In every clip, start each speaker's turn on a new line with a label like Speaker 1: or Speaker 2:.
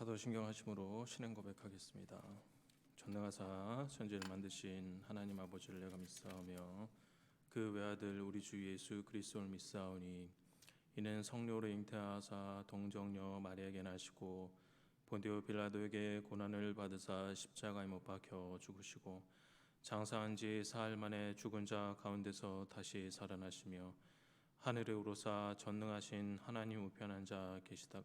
Speaker 1: 사도신경 하심으로 신앙 고백하겠습니다. 전능하사 천지를 만드신 하나님 아버지를 내가 믿사오며 그 외아들 우리 주 예수 그리스도를 믿사오니 이는 성령으로 잉태하사 동정녀 마리아에게 나시고 본디오 빌라도에게 고난을 받으사 십자가에 못 박혀 죽으시고 장사한 지 사흘 만에 죽은 자 가운데서 다시 살아나시며 하늘에 오르사 전능하신 하나님 우편 앉아 계시다가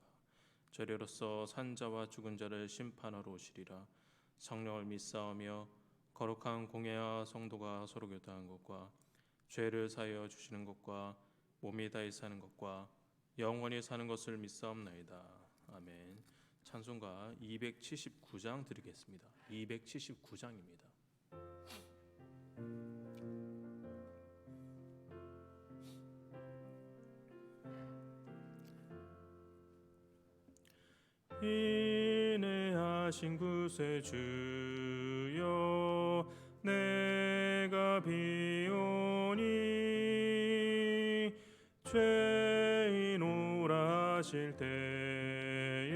Speaker 1: 저리로서 산자와 죽은 자를 심판하러 오시리라. 성령을 믿사오며 거룩한 공예와 성도가 서로 교통한 것과 죄를 사하여 주시는 것과 몸이 다히 사는 것과 영원히 사는 것을 믿사옵나이다. 아멘. 찬송가 279장 드리겠습니다. 279장입니다. 인내하신 구세주여 내가 비오니 죄인 오라실 때에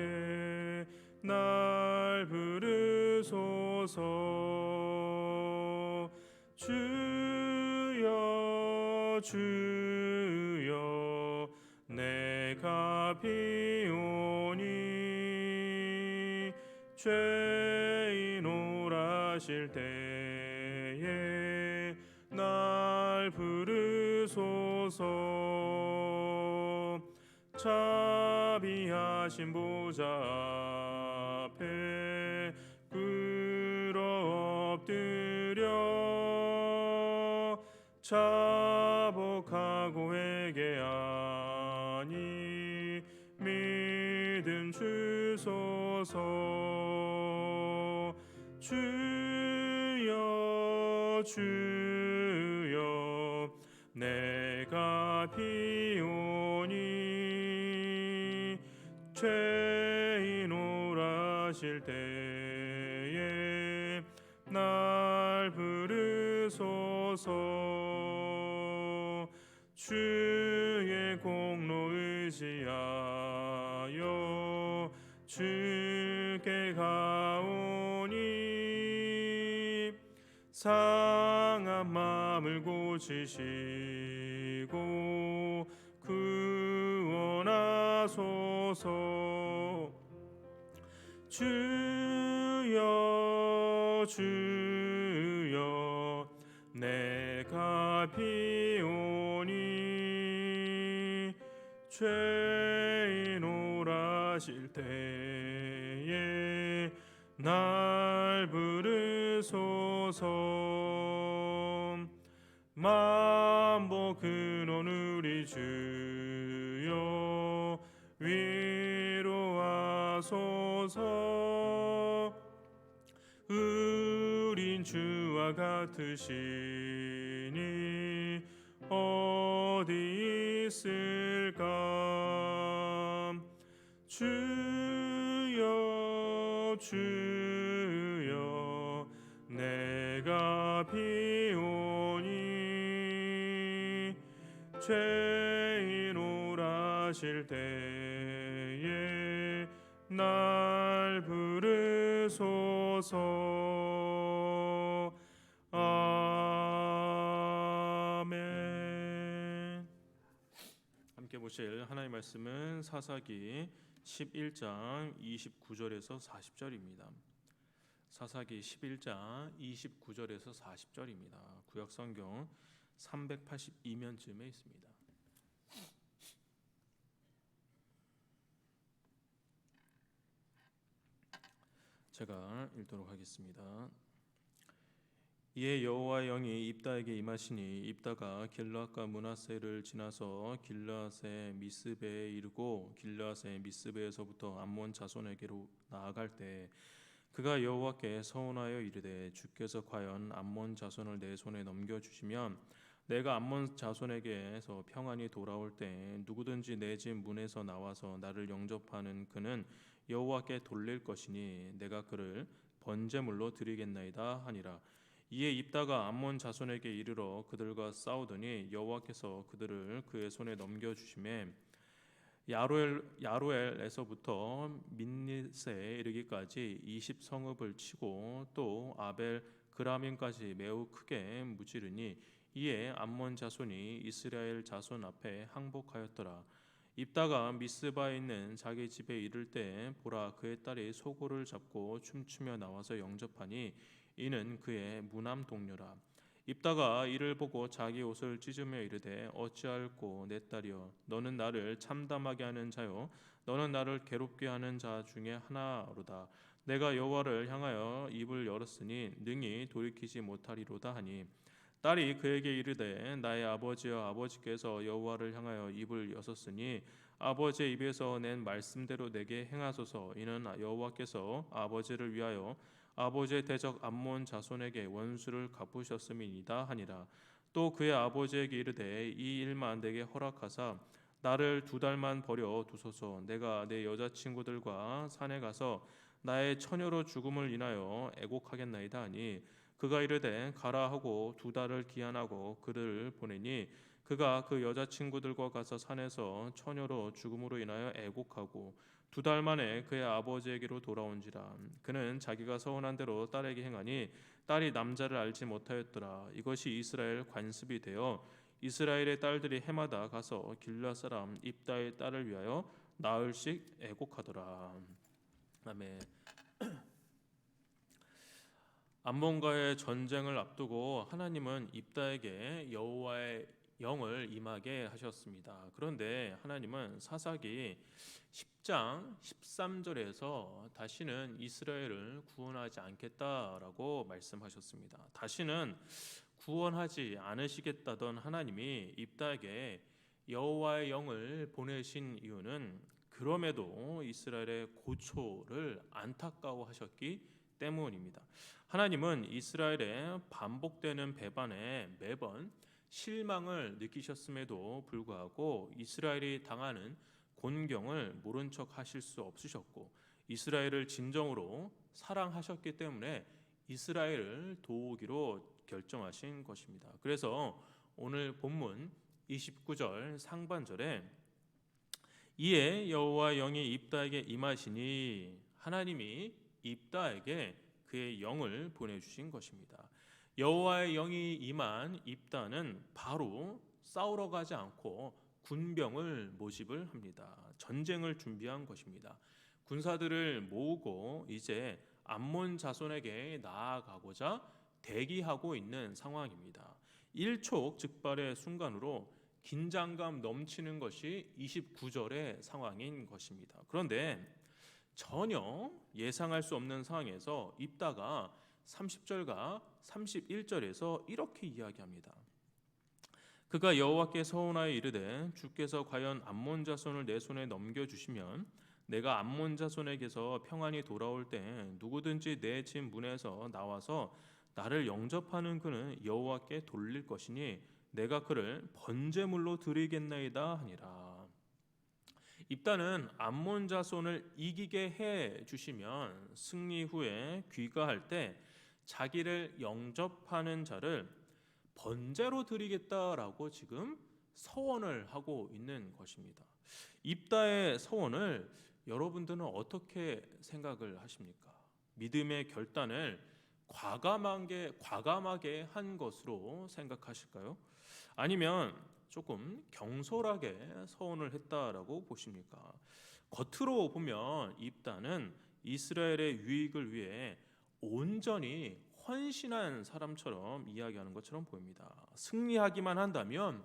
Speaker 1: 날 부르소서. 주여 주여 내가 비오니 죄인 오라실 때에 날 부르소서. 자비하신 보좌 앞에 꿇어 엎드려 자복하고 회개하니 믿음 주소서. 주여 주여 내가 비오니 죄인 오라실 때에 날 부르소서. 주의 공로 의지하여 주께 가오니 상한 마음을 고치시고 구원하소서. 주여 주여 내가 비오니 죄인 오라실 때에 날 부르소서. 만복 근원 우리 주여 위로하소서. 우린 주와 같으시니 어디 있을까. 주여 주여 내가 비오니 죄인 오라실 때에 날 부르소서. 아멘. 함께 보실 하나님의 말씀은 사사기 11장 29절에서 40절입니다. 사사기 11장 29절에서 40절입니다. 구약성경 382면쯤에 있습니다. 제가 읽도록 하겠습니다. 이에 여호와의 영이 입다에게 임하시니 입다가 길르앗과 므낫세를 지나서 길르앗의 미스베에 이르고 길르앗의 미스베에서부터 암몬 자손에게로 나아갈 때 그가 여호와께 서원하여 이르되 주께서 과연 암몬 자손을 내 손에 넘겨주시면 내가 암몬 자손에게서 평안히 돌아올 때 누구든지 내 집 문에서 나와서 나를 영접하는 그는 여호와께 돌릴 것이니 내가 그를 번제물로 드리겠나이다 하니라. 이에 입다가 암몬 자손에게 이르러 그들과 싸우더니 여호와께서 그들을 그의 손에 넘겨주시매 야로엘에서부터 민닛에 이르기까지 20성읍을 치고 또 아벨 그라밈까지 매우 크게 무찌르니 이에 암몬 자손이 이스라엘 자손 앞에 항복하였더라. 입다가 미스바에 있는 자기 집에 이를 때 보라 그의 딸이 소고를 잡고 춤추며 나와서 영접하니 이는 그의 무남 동료라. 입다가 이를 보고 자기 옷을 찢으며 이르되 어찌할꼬 내 딸이여 너는 나를 참담하게 하는 자요 너는 나를 괴롭게 하는 자 중에 하나로다. 내가 여호와를 향하여 입을 열었으니 능히 돌이키지 못하리로다 하니 딸이 그에게 이르되 나의 아버지여 아버지께서 여호와를 향하여 입을 여셨으니 아버지의 입에서 낸 말씀대로 내게 행하소서. 이는 여호와께서 아버지를 위하여 아버지의 대적 암몬 자손에게 원수를 갚으셨음이니이다 하니라. 또 그의 아버지에게 이르되 이 일만 내게 허락하사 나를 2달만 버려 두소서. 내가 내 여자친구들과 산에 가서 나의 처녀로 죽음을 인하여 애곡하겠나이다 하니 그가 이르되 가라 하고 2달을 기한하고 그를 보내니 그가 그 여자친구들과 가서 산에서 처녀로 죽음으로 인하여 애곡하고 2달 만에 그의 아버지에게로 돌아온지라. 그는 자기가 서원한 대로 딸에게 행하니 딸이 남자를 알지 못하였더라. 이것이 이스라엘 관습이 되어 이스라엘의 딸들이 해마다 가서 길르앗 사람 입다의 딸을 위하여 나흘씩 애곡하더라. 아멘. 암몬과의 전쟁을 앞두고 하나님은 입다에게 여호와의 영을 임하게 하셨습니다. 그런데 하나님은 사사기 10장 13절에서 다시는 이스라엘을 구원하지 않겠다라고 말씀하셨습니다. 다시는 구원하지 않으시겠다던 하나님이 입다에게 여호와의 영을 보내신 이유는 그럼에도 이스라엘의 고초를 안타까워하셨기 때문입니다. 하나님은 이스라엘의 반복되는 배반에 매번 실망을 느끼셨음에도 불구하고 이스라엘이 당하는 곤경을 모른 척 하실 수 없으셨고 이스라엘을 진정으로 사랑하셨기 때문에 이스라엘을 도우기로 결정하신 것입니다. 그래서 오늘 본문 29절 상반절에 이에 여호와 영이 입다에게 임하시니 하나님이 입다에게 그의 영을 보내주신 것입니다. 여호와의 영이 임한 입다는 바로 싸우러 가지 않고 군병을 모집을 합니다. 전쟁을 준비한 것입니다. 군사들을 모으고 이제 암몬 자손에게 나아가고자 대기하고 있는 상황입니다. 일촉즉발의 순간으로 긴장감 넘치는 것이 29절의 상황인 것입니다. 그런데 전혀 예상할 수 없는 상황에서 입다가 30절과 31절에서 이렇게 이야기합니다. 그가 여호와께 서원하여 이르되 주께서 과연 암몬 자손을 내 손에 넘겨주시면 내가 암몬 자손에게서 평안히 돌아올 때 누구든지 내 집 문에서 나와서 나를 영접하는 그는 여호와께 돌릴 것이니 내가 그를 번제물로 드리겠나이다 하니라. 입다는 암몬 자손을 이기게 해 주시면 승리 후에 귀가할 때 자기를 영접하는 자를 번제로 드리겠다라고 지금 서원을 하고 있는 것입니다. 입다의 서원을 여러분들은 어떻게 생각을 하십니까? 믿음의 결단을 과감하게 한 것으로 생각하실까요? 아니면 조금 경솔하게 서원을 했다라고 보십니까? 겉으로 보면 입다는 이스라엘의 유익을 위해 온전히 헌신한 사람처럼 이야기하는 것처럼 보입니다. 승리하기만 한다면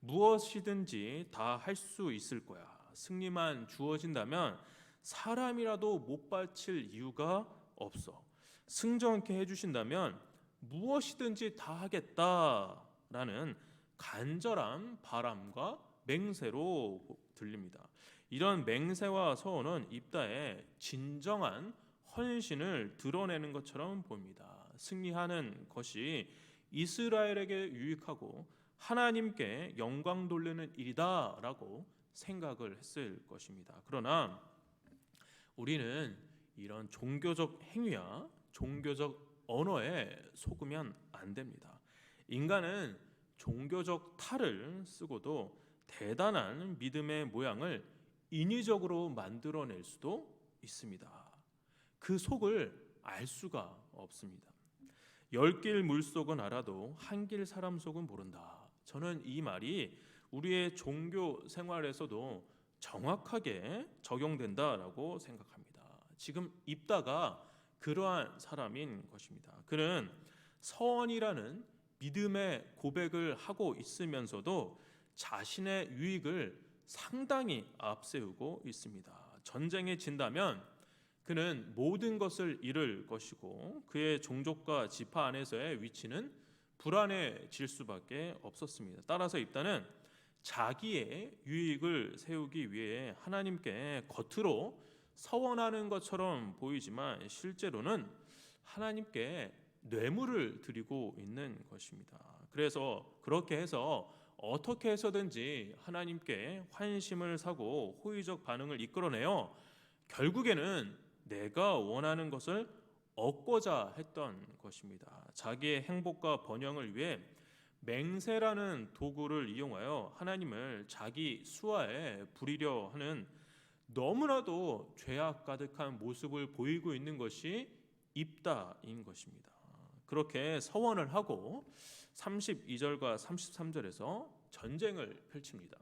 Speaker 1: 무엇이든지 다 할 수 있을 거야. 승리만 주어진다면 사람이라도 못 바칠 이유가 없어. 승전케 해주신다면 무엇이든지 다 하겠다라는 간절한 바람과 맹세로 들립니다. 이런 맹세와 서원은 입다의 진정한 헌신을 드러내는 것처럼 보입니다. 승리하는 것이 이스라엘에게 유익하고 하나님께 영광 돌리는 일이다라고 생각을 했을 것입니다. 그러나 우리는 이런 종교적 행위와 종교적 언어에 속으면 안 됩니다. 인간은 종교적 탈을 쓰고도 대단한 믿음의 모양을 인위적으로 만들어낼 수도 있습니다. 그 속을 알 수가 없습니다. 10길 물속은 알아도 한 길 사람 속은 모른다. 저는 이 말이 우리의 종교 생활에서도 정확하게 적용된다라고 생각합니다. 지금 입다가 그러한 사람인 것입니다. 그는 서원이라는 믿음의 고백을 하고 있으면서도 자신의 유익을 상당히 앞세우고 있습니다. 전쟁에 진다면 그는 모든 것을 잃을 것이고 그의 종족과 지파 안에서의 위치는 불안해질 수밖에 없었습니다. 따라서 입다는 자기의 유익을 세우기 위해 하나님께 겉으로 서원하는 것처럼 보이지만 실제로는 하나님께 뇌물을 드리고 있는 것입니다. 그래서 그렇게 해서 어떻게 해서든지 하나님께 환심을 사고 호의적 반응을 이끌어내어 결국에는 내가 원하는 것을 얻고자 했던 것입니다. 자기의 행복과 번영을 위해 맹세라는 도구를 이용하여 하나님을 자기 수하에 부리려 하는 너무나도 죄악 가득한 모습을 보이고 있는 것이 입다인 것입니다. 그렇게 서원을 하고 32절과 33절에서 전쟁을 펼칩니다.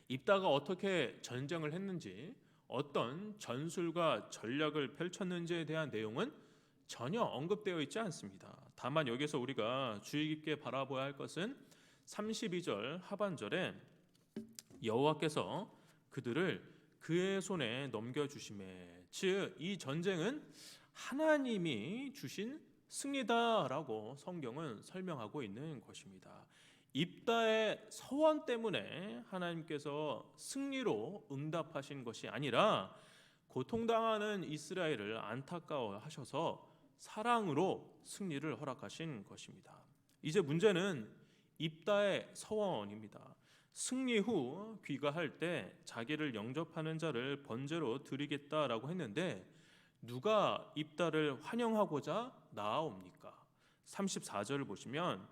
Speaker 1: 입다가 어떻게 전쟁을 했는지, 어떤 전술과 전략을 펼쳤는지에 대한 내용은 전혀 언급되어 있지 않습니다. 다만 여기서 우리가 주의 깊게 바라봐야 할 것은 32절 하반절에 여호와께서 그들을 그의 손에 넘겨주심에, 즉 이 전쟁은 하나님이 주신 승리다라고 성경은 설명하고 있는 것입니다. 입다의 서원 때문에 하나님께서 승리로 응답하신 것이 아니라 고통당하는 이스라엘을 안타까워하셔서 사랑으로 승리를 허락하신 것입니다. 이제 문제는 입다의 서원입니다. 승리 후 귀가할 때 자기를 영접하는 자를 번제로 드리겠다라고 했는데 누가 입다를 환영하고자 나아옵니까? 34절을 보시면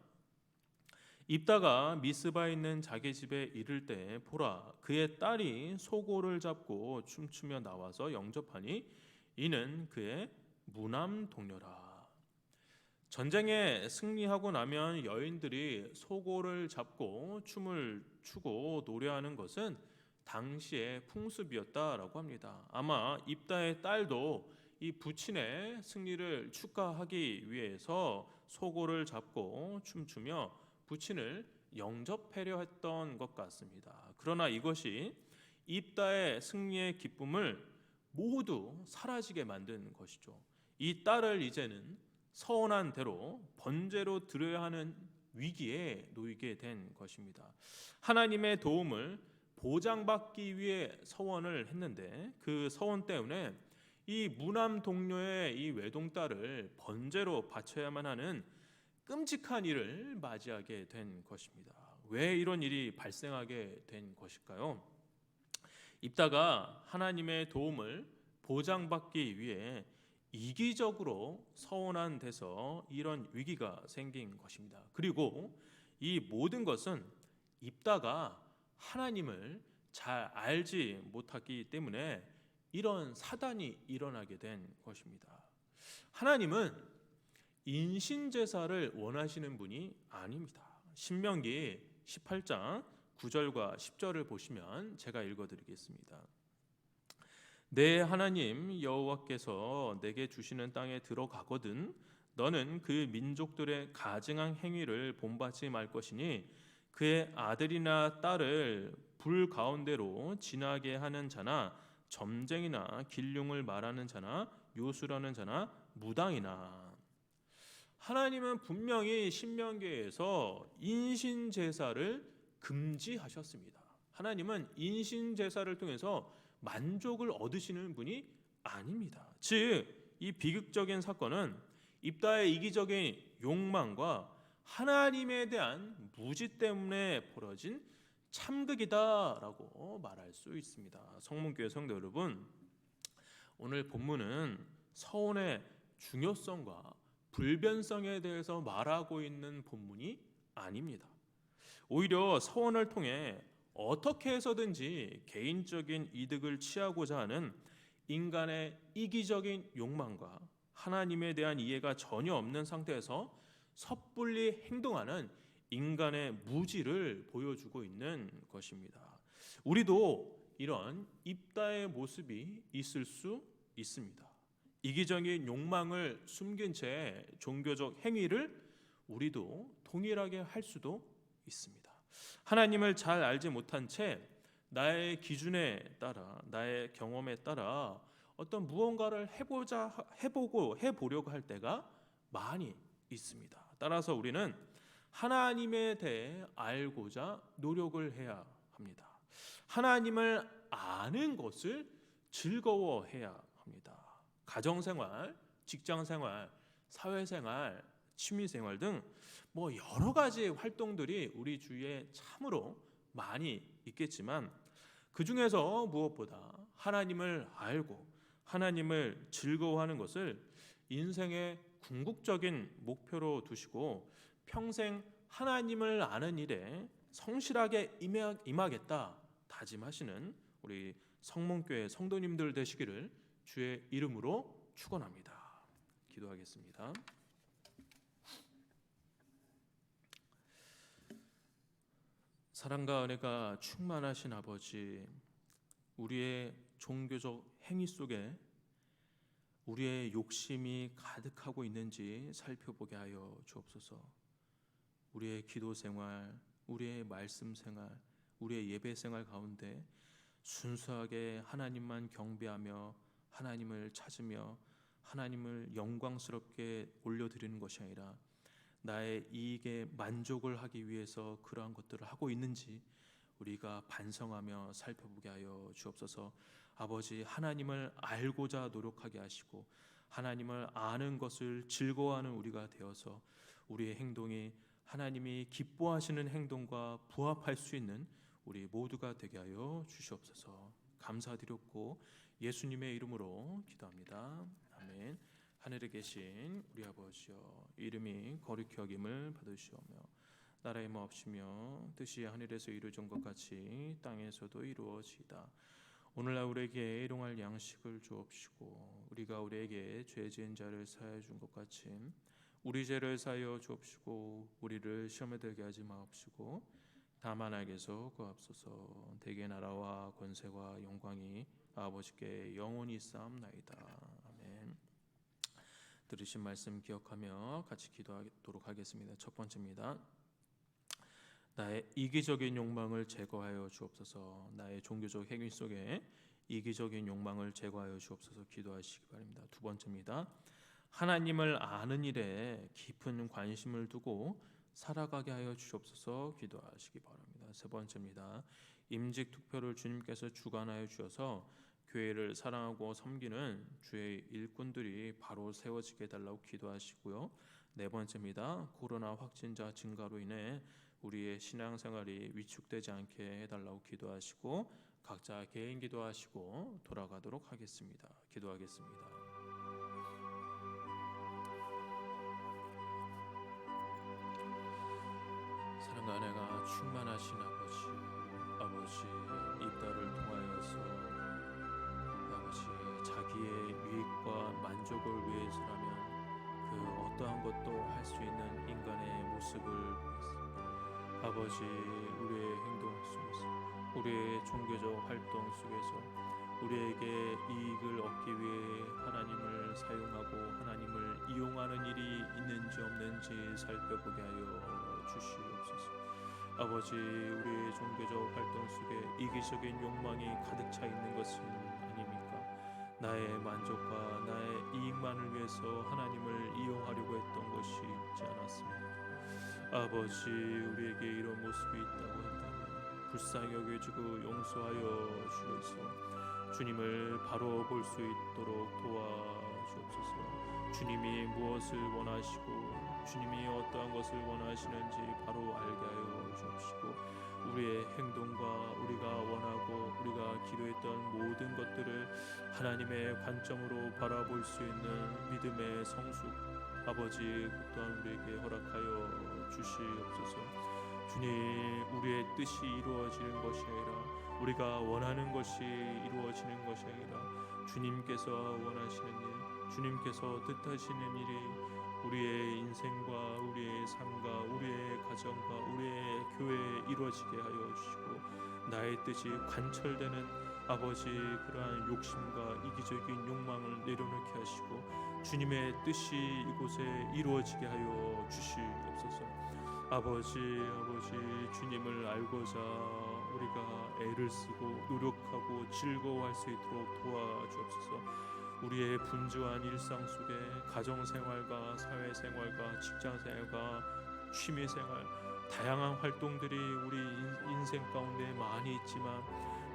Speaker 1: 입다가 미스바에 있는 자기 집에 이를 때 보라 그의 딸이 소고를 잡고 춤추며 나와서 영접하니 이는 그의 무남 동료라. 전쟁에 승리하고 나면 여인들이 소고를 잡고 춤을 추고 노래하는 것은 당시의 풍습이었다라고 합니다. 아마 입다의 딸도 이 부친의 승리를 축하하기 위해서 소고를 잡고 춤추며 부친을 영접하려 했던 것 같습니다. 그러나 이것이 입다의 승리의 기쁨을 모두 사라지게 만든 것이죠. 이 딸을 이제는 서원한 대로 번제로 드려야 하는 위기에 놓이게 된 것입니다. 하나님의 도움을 보장받기 위해 서원을 했는데 그 서원 때문에 이 무남 동료의 이 외동딸을 번제로 바쳐야만 하는 끔찍한 일을 맞이하게 된 것입니다. 왜 이런 일이 발생하게 된 것일까요? 입다가 하나님의 도움을 보장받기 위해 이기적으로 서원한 데서 이런 위기가 생긴 것입니다. 그리고 이 모든 것은 입다가 하나님을 잘 알지 못하기 때문에 이런 사단이 일어나게 된 것입니다. 하나님은 인신제사를 원하시는 분이 아닙니다. 신명기 18장 9절과 10절을 보시면 제가 읽어드리겠습니다. 내 하나님 여호와께서 내게 주시는 땅에 들어가거든 너는 그 민족들의 가증한 행위를 본받지 말 것이니 그의 아들이나 딸을 불 가운데로 지나게 하는 자나 점쟁이나 길흉을 말하는 자나 요술하는 자나 무당이나. 하나님은 분명히 신명기에서 인신제사를 금지하셨습니다. 하나님은 인신제사를 통해서 만족을 얻으시는 분이 아닙니다. 즉, 이 비극적인 사건은 입다의 이기적인 욕망과 하나님에 대한 무지 때문에 벌어진 참극이다라고 말할 수 있습니다. 성문교회 성도 여러분, 오늘 본문은 서원의 중요성과 불변성에 대해서 말하고 있는 본문이 아닙니다. 오히려 서원을 통해 어떻게 해서든지 개인적인 이득을 취하고자 하는 인간의 이기적인 욕망과 하나님에 대한 이해가 전혀 없는 상태에서 섣불리 행동하는 인간의 무지를 보여주고 있는 것입니다. 우리도 이런 입다의 모습이 있을 수 있습니다. 이기적인 욕망을 숨긴 채 종교적 행위를 우리도 동일하게 할 수도 있습니다. 하나님을 잘 알지 못한 채 나의 기준에 따라, 나의 경험에 따라 어떤 무언가를 해보려고 할 때가 많이 있습니다. 따라서 우리는 하나님에 대해 알고자 노력을 해야 합니다. 하나님을 아는 것을 즐거워해야 합니다. 가정생활, 직장생활, 사회생활, 취미생활 등 여러 가지 활동들이 우리 주위에 참으로 많이 있겠지만 그 중에서 무엇보다 하나님을 알고 하나님을 즐거워하는 것을 인생의 궁극적인 목표로 두시고 평생 하나님을 아는 일에 성실하게 임하겠다 다짐하시는 우리 성문교회 성도님들 되시기를 주의 이름으로 축원합니다. 기도하겠습니다. 사랑과 은혜가 충만하신 아버지, 우리의 종교적 행위 속에 우리의 욕심이 가득하고 있는지 살펴보게 하여 주옵소서. 우리의 기도 생활, 우리의 말씀 생활, 우리의 예배 생활 가운데 순수하게 하나님만 경배하며 하나님을 찾으며 하나님을 영광스럽게 올려드리는 것이 아니라 나의 이익에 만족을 하기 위해서 그러한 것들을 하고 있는지 우리가 반성하며 살펴보게 하여 주옵소서. 아버지, 하나님을 알고자 노력하게 하시고 하나님을 아는 것을 즐거워하는 우리가 되어서 우리의 행동이 하나님이 기뻐하시는 행동과 부합할 수 있는 우리 모두가 되게 하여 주시옵소서. 감사드렸고 예수님의 이름으로 기도합니다. 아멘. 하늘에 계신 우리 아버지여, 이름이 거룩히 여김을 받으시오며 나라의 마옵시며 뜻이 하늘에서 이루어진 것 같이 땅에서도 이루어지이다. 오늘날 우리에게 일용할 양식을 주옵시고 우리가 우리에게 죄 지은 자를 사하여 준 것 같이 우리 죄를 사하여 주옵시고 우리를 시험에 들게 하지 마옵시고 다만 악에서 구하옵소서. 대개 나라와 권세와 영광이 아버지께 영원히 있사옵나이다. 아멘. 들으신 말씀 기억하며 같이 기도하도록 하겠습니다. 첫 번째입니다. 나의 이기적인 욕망을 제거하여 주옵소서. 나의 종교적 행위 속에 이기적인 욕망을 제거하여 주옵소서. 기도하시기 바랍니다. 두 번째입니다. 하나님을 아는 일에 깊은 관심을 두고 살아가게 하여 주옵소서. 기도하시기 바랍니다. 세 번째입니다. 임직 투표를 주님께서 주관하여 주셔서 교회를 사랑하고 섬기는 주의 일꾼들이 바로 세워지게 해달라고 기도하시고요. 네 번째입니다. 코로나 확진자 증가로 인해 우리의 신앙생활이 위축되지 않게 해달라고 기도하시고 각자 개인 기도하시고 돌아가도록 하겠습니다. 기도하겠습니다. 사랑과 은혜가 충만하신 아버지 입다를 통하여서 아버지 자기의 유익과 만족을 위해서라면 그 어떠한 것도 할 수 있는 인간의 모습을 보였습니다. 아버지, 우리의 행동 속에서 우리의 종교적 활동 속에서 우리에게 이익을 얻기 위해 하나님을 사용하고 하나님을 이용하는 일이 있는지 없는지 살펴보게 하여 주시옵소서. 아버지, 우리의 종교적 활동 속에 이기적인 욕망이 가득 차 있는 것은 아닙니까? 나의 만족과 나의 이익만을 위해서 하나님을 이용하려고 했던 것이 있지 않았습니까? 아버지, 우리에게 이런 모습이 있다고 한다면 불쌍히 여겨주고 용서하여 주셔서 주님을 바로 볼 수 있도록 도와주옵소서. 주님이 무엇을 원하시고 주님이 어떠한 것을 원하시는지 바로 알게 하여 주옵시고 우리의 행동과 우리가 원하고 우리가 기도했던 모든 것들을 하나님의 관점으로 바라볼 수 있는 믿음의 성숙 아버지 또한 우리에게 허락하여 주시옵소서. 주님, 우리의 뜻이 이루어지는 것이 아니라 우리가 원하는 것이 이루어지는 것이 아니라 주님께서 원하시는 일, 주님께서 뜻하시는 일이 우리의 인생과 우리의 삶과 우리의 가정과 우리의 교회에 이루어지게 하여 주시고, 나의 뜻이 관철되는 아버지 그러한 욕심과 이기적인 욕망을 내려놓게 하시고 주님의 뜻이 이곳에 이루어지게 하여 주시옵소서. 아버지 주님을 알고자 우리가 애를 쓰고 노력하고 즐거워할 수 있도록 도와주옵소서. 우리의 분주한 일상 속에 가정생활과 사회생활과 직장생활과 취미생활, 다양한 활동들이 우리 인생 가운데 많이 있지만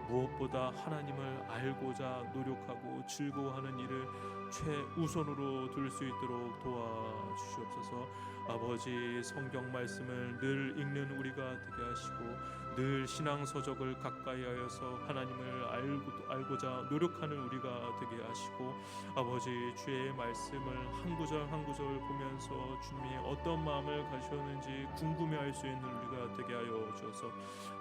Speaker 1: 무엇보다 하나님을 알고자 노력하고 즐거워하는 일을 최우선으로 둘 수 있도록 도와주시옵소서. 아버지, 성경 말씀을 늘 읽는 우리가 되게 하시고 늘 신앙 서적을 가까이 하여서 하나님을 알고자 노력하는 우리가 되게 하시고, 아버지, 주의 말씀을 한 구절 한 구절 보면서 주님이 어떤 마음을 가지셨는지 궁금해할 수 있는 우리가 되게 하여 주셔서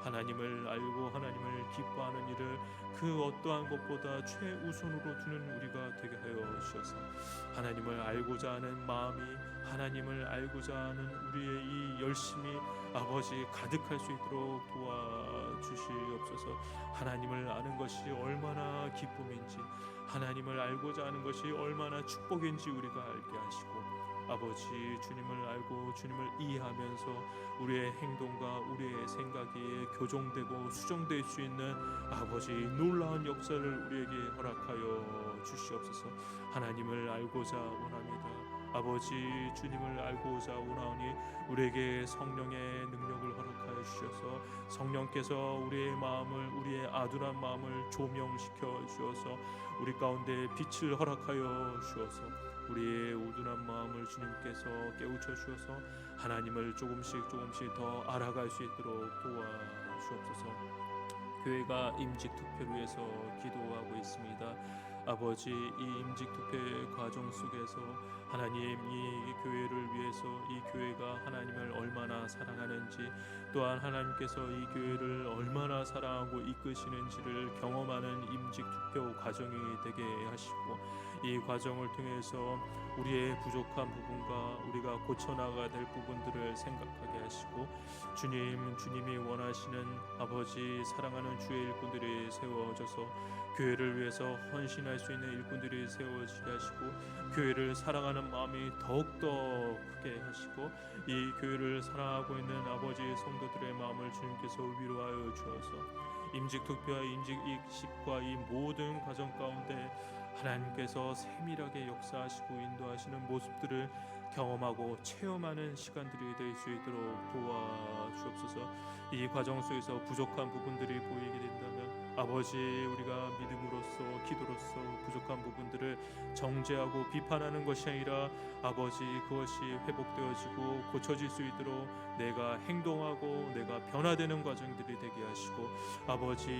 Speaker 1: 하나님을 알고 하나님을 기뻐하는 일을 그 어떠한 것보다 최우선으로 두는 우리가 되게 하여 주셔서 하나님을 알고자 하는 마음이, 하나님을 알고자 하는 우리의 이 열심이 아버지 가득할 수 있도록 도와주시옵소서. 하나님을 아는 것이 얼마나 기쁨인지, 하나님을 알고자 하는 것이 얼마나 축복인지 우리가 알게 하시고, 아버지, 주님을 알고 주님을 이해하면서 우리의 행동과 우리의 생각이 교정되고 수정될 수 있는 아버지 놀라운 역사를 우리에게 허락하여 주시옵소서. 하나님을 알고자 원합니다. 아버지, 주님을 알고자 원하오니 우리에게 성령의 능력을 허락하여 주셔서 성령께서 우리의 마음을, 우리의 아둔한 마음을 조명시켜 주셔서 우리 가운데 빛을 허락하여 주셔서 우리의 우둔한 마음을 주님께서 깨우쳐 주셔서 하나님을 조금씩 더 알아갈 수 있도록 도와주옵소서. 교회가 임직투표를 위해서 기도하고 있습니다. 아버지, 이 임직투표의 과정 속에서 하나님, 이 교회를 위해서 이 교회가 하나님을 얼마나 사랑하는지, 또한 하나님께서 이 교회를 얼마나 사랑하고 이끄시는지를 경험하는 임직투표 과정이 되게 하시고, 이 과정을 통해서 우리의 부족한 부분과 우리가 고쳐나가야 될 부분들을 생각하게 하시고, 주님이 원하시는 아버지 사랑하는 주의 일꾼들이 세워져서 교회를 위해서 헌신할 수 있는 일꾼들이 세워지게 하시고, 교회를 사랑하는 마음이 더욱더 크게 하시고, 이 교회를 사랑하고 있는 아버지 성도들의 마음을 주님께서 위로하여 주어서 임직투표와 임직식과 이 모든 과정 가운데 하나님께서 세밀하게 역사하시고 인도하시는 모습들을 경험하고 체험하는 시간들이 될 수 있도록 도와주옵소서. 이 과정 속에서 부족한 부분들이 보이게 된다면 아버지, 우리가 믿음으로써 기도로써 부족한 부분들을 정죄하고 비판하는 것이 아니라 아버지, 그것이 회복되어지고 고쳐질 수 있도록 내가 행동하고 내가 변화되는 과정들이 되게 하시고, 아버지,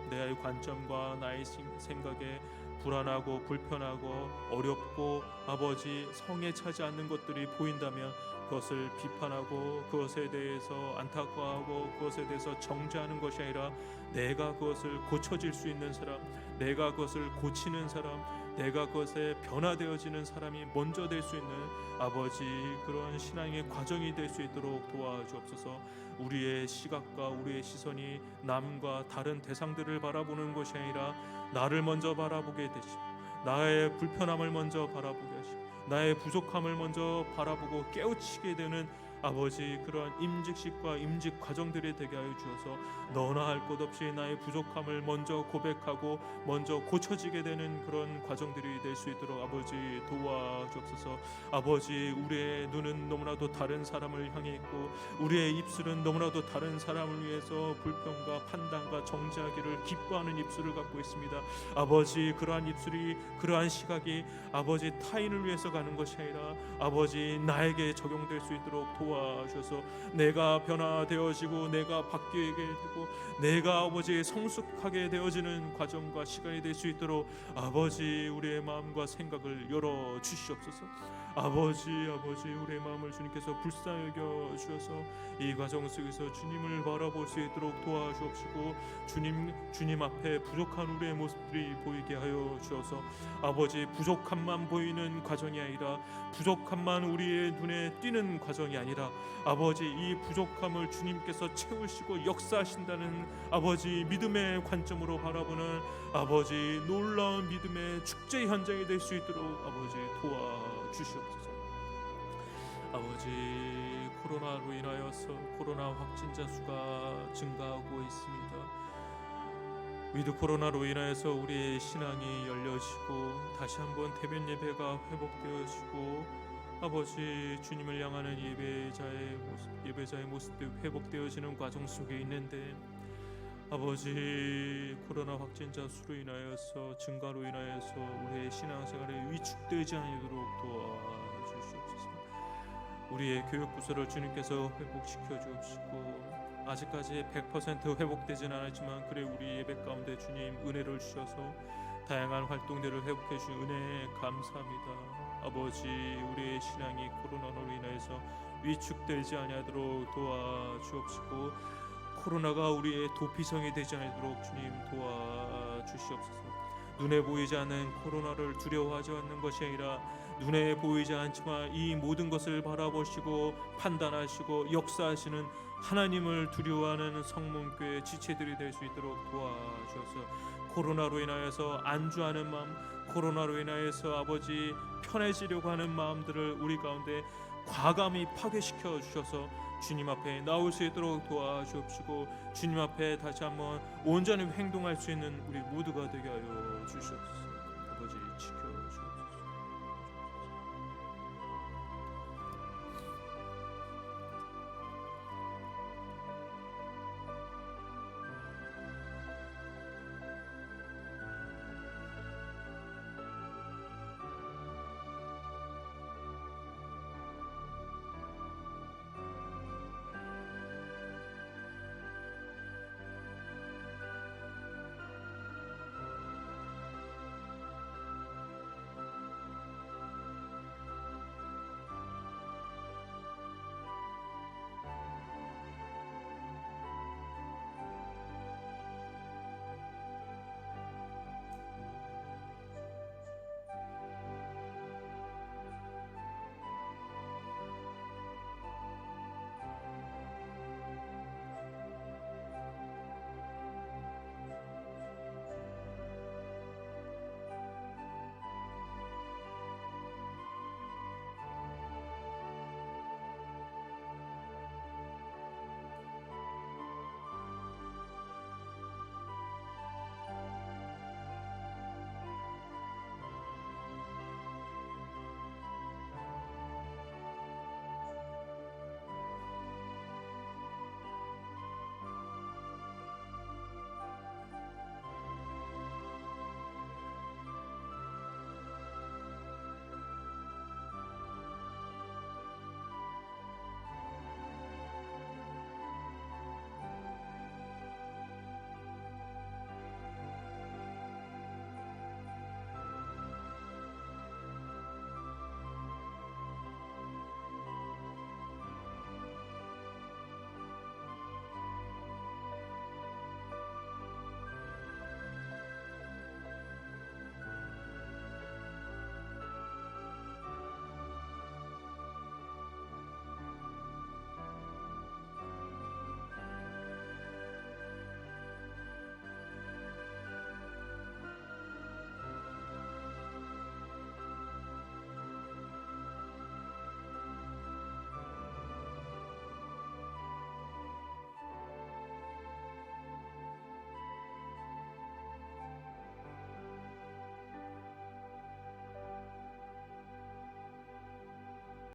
Speaker 1: 내 관점과 나의 생각에 불안하고 불편하고 어렵고 아버지 성에 차지 않는 것들이 보인다면 그것을 비판하고 그것에 대해서 안타까워하고 그것에 대해서 정죄하는 것이 아니라 내가 그것을 고쳐질 수 있는 사람, 내가 그것을 고치는 사람, 내가 그것에 변화되어지는 사람이 먼저 될 수 있는 아버지 그런 신앙의 과정이 될 수 있도록 도와주옵소서. 우리의 시각과 우리의 시선이 남과 다른 대상들을 바라보는 것이 아니라 나를 먼저 바라보게 되시고, 나의 불편함을 먼저 바라보게 하시고, 나의 부족함을 먼저 바라보고 깨우치게 되는 아버지 그러한 임직식과 임직 과정들이 되게 하여 주셔서 너나 할 것 없이 나의 부족함을 먼저 고백하고 먼저 고쳐지게 되는 그런 과정들이 될 수 있도록 아버지 도와주옵소서. 아버지, 우리의 눈은 너무나도 다른 사람을 향해 있고 우리의 입술은 너무나도 다른 사람을 위해서 불평과 판단과 정죄하기를 기뻐하는 입술을 갖고 있습니다. 아버지, 그러한 입술이, 그러한 시각이 아버지 타인을 위해서 가는 것이 아니라 아버지 나에게 적용될 수 있도록 도와주셔서 내가 변화되어지고 내가 바뀌게 되고 내가 아버지 성숙하게 되어지는 과정과 시간이 될 수 있도록 아버지 우리의 마음과 생각을 열어 주시옵소서. 아버지 우리의 마음을 주님께서 불쌍히 여겨 주셔서 이 과정 속에서 주님을 바라볼 수 있도록 도와주옵시고 주님 앞에 부족한 우리의 모습들이 보이게 하여 주셔서 아버지 부족함만 보이는 과정이 아니라 부족함만 우리의 눈에 띄는 과정이 아니라 아버지 이 부족함을 주님께서 채우시고 역사하신다는 아버지 믿음의 관점으로 바라보는 아버지 놀라운 믿음의 축제 현장이 될 수 있도록 아버지 도와주시옵소서. 아버지 코로나로 인하여서 코로나 확진자 수가 증가하고 있습니다. 위드 코로나로 인하여서 우리의 신앙이 열려지고 다시 한번 대면 예배가 회복되어지고 아버지 주님을 향하는 예배자의 모습도 회복되어지는 과정 속에 있는데 아버지 코로나 확진자 수로 인하여서 증가로 인하여서 우리의 신앙생활에 위축되지 않도록 도와주시옵소서. 우리의 교육부서를 주님께서 회복시켜 주옵시고 아직까지 100% 회복되진 않았지만 그래 우리 예배 가운데 주님 은혜를 주셔서 다양한 활동들을 회복해 주신 은혜에 감사합니다. 아버지 우리의 신앙이 코로나로 인해서 위축되지 아니하도록 도와주옵시고 코로나가 우리의 도피성이 되지 않도록 주님 도와주시옵소서. 눈에 보이지 않는 코로나를 두려워하지 않는 것이 아니라 눈에 보이지 않지만 이 모든 것을 바라보시고 판단하시고 역사하시는 하나님을 두려워하는 성문교회 지체들이 될 수 있도록 도와주셔서 코로나로 인하여서 안주하는 마음, 코로나로 인하여서 아버지 편해지려고 하는 마음들을 우리 가운데 과감히 파괴시켜 주셔서 주님 앞에 나올 수 있도록 도와주옵시고 주님 앞에 다시 한번 온전히 행동할 수 있는 우리 모두가 되게 하여 주시옵소서.